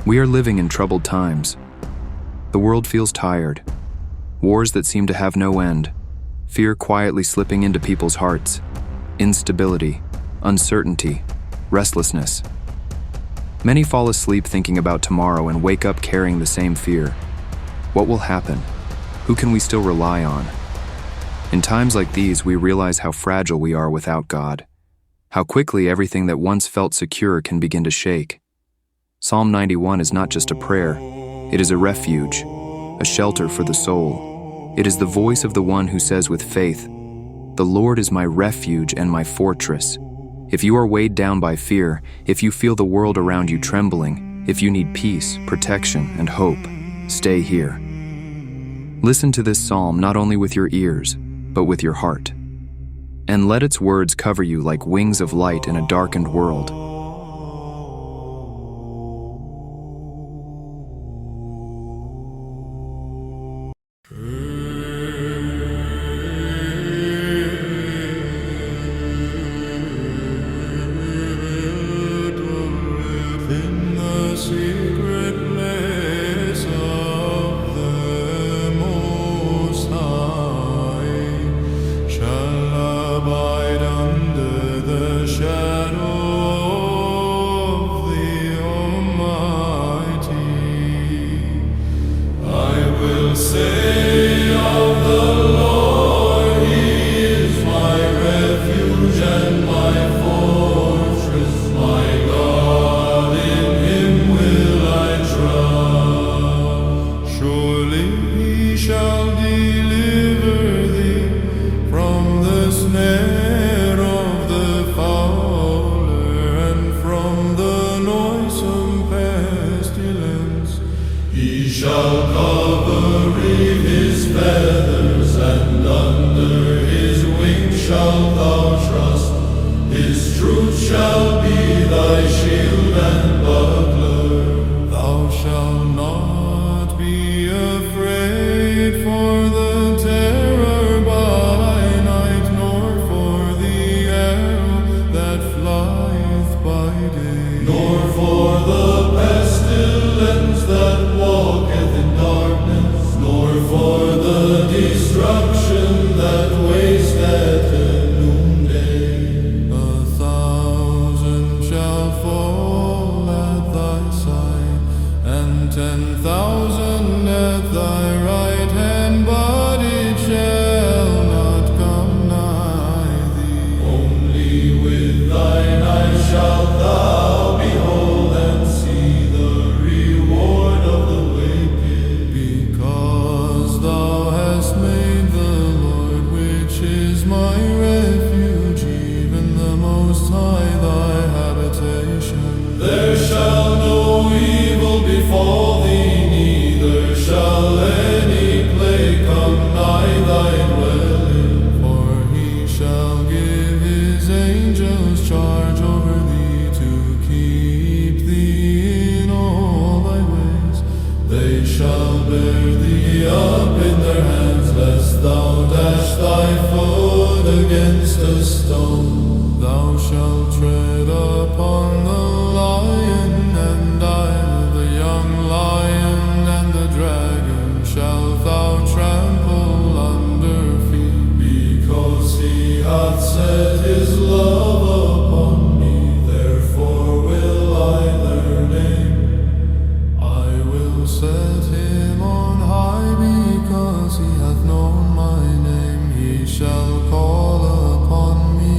We are living in troubled times. The world feels tired. Wars that seem to have no end. Fear quietly slipping into people's hearts. Instability, uncertainty, restlessness. Many fall asleep thinking about tomorrow and wake up carrying the same fear. What will happen? Who can we still rely on? In times like these, we realize how fragile we are without God. How quickly everything that once felt secure can begin to shake. Psalm 91 is not just a prayer, it is a refuge, a shelter for the soul. It is the voice of the one who says with faith, "The Lord is my refuge and my fortress." If you are weighed down by fear, if you feel the world around you trembling, if you need peace, protection, and hope, stay here. Listen to this psalm not only with your ears, but with your heart. And let its words cover you like wings of light in a darkened world. In the secret place of the Most High shall abide under the shadow of the Almighty. I will say of the Lord, He is my refuge and my fortress, my God, in Him will I trust. Surely He shall deliver thee from the snare of the fowler and from the noisome pestilence. He shall cover His feathers, and under His wings shalt thou trust. His truth shall be thy shield and buckler. Thou shalt not be afraid for the terror by night, nor for the arrow that flieth by day, nor for the pestilence that walketh in darkness, nor for the destruction that wasteth at noonday. 1,000 shall fall at thy side, and 10,000 at thy right hand, but it shall not come nigh thee. Only with thine eyes shalt thou behold and see the reward of the wicked. Because thou hast made the Lord, which is my refuge, even the Most High thy habitation. There shall no evil befall thee, neither shall any plague come nigh thy dwelling. For He shall give His angels charge over thee, to keep thee in all thy ways. They shall bear thee up in their hands, lest thou dash thy foot against a stone. Thou shalt tread upon the lion and the young lion, and the dragon shalt thou trample under feet. Because He hath set His love upon me, therefore will I learn Him. I will set Him on high, because He hath known my name. He shall call upon me,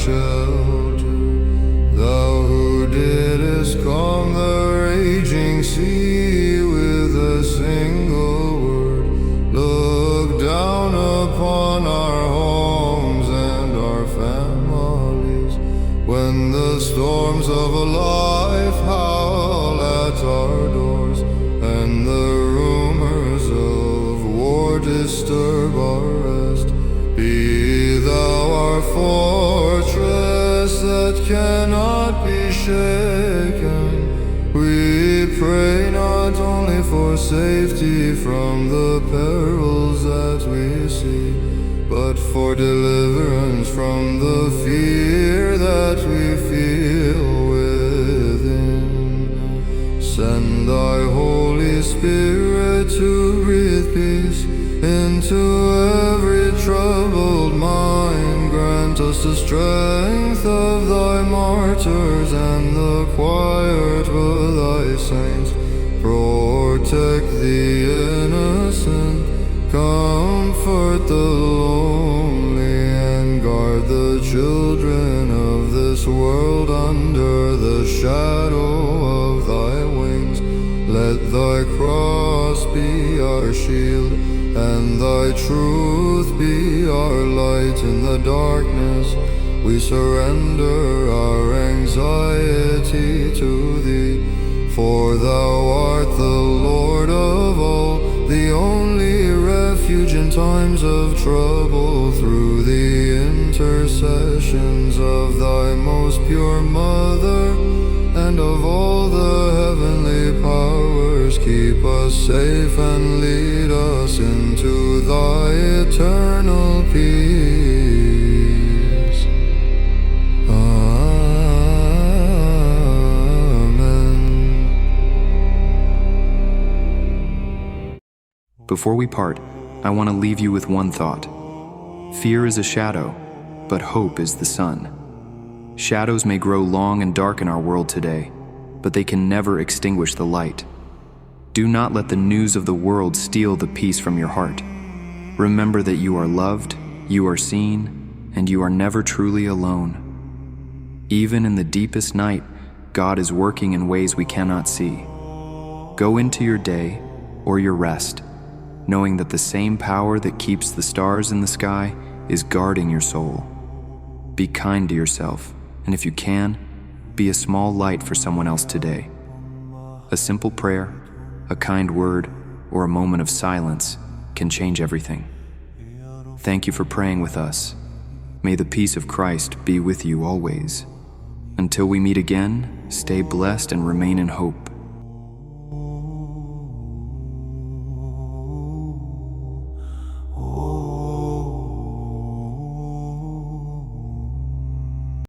shelter. Thou who didst calm the raging sea with a single word, look down upon our homes and our families. When the storms of a life howl at our doors, and the rumors of war disturb our rest, be thou our fortress that cannot be shaken. We pray not only for safety from the perils that we see, but for deliverance from the fear that we feel within. Send thy Holy Spirit to breathe peace into every troubled mind. Grant us the strength of thy martyrs and the quiet of thy saints. Protect the innocent, comfort the lonely, and guard the children of this world under the shadow of thy wings. Let thy cross be our shield, and thy truth be our light in the darkness. We surrender our anxiety to thee, for thou art the Lord of all, the only refuge in times of trouble. Through the intercessions of thy most pure Mother, and of all the heavenly powers, keep us safe and lead us into thy eternal peace. Amen. Before we part, I want to leave you with one thought. Fear is a shadow, but hope is the sun. Shadows may grow long and dark in our world today, but they can never extinguish the light. Do not let the news of the world steal the peace from your heart. Remember that you are loved, you are seen, and you are never truly alone. Even in the deepest night, God is working in ways we cannot see. Go into your day or your rest, knowing that the same power that keeps the stars in the sky is guarding your soul. Be kind to yourself, and if you can, be a small light for someone else today. A simple prayer, a kind word, or a moment of silence can change everything. Thank you for praying with us. May the peace of Christ be with you always. Until we meet again, stay blessed and remain in hope.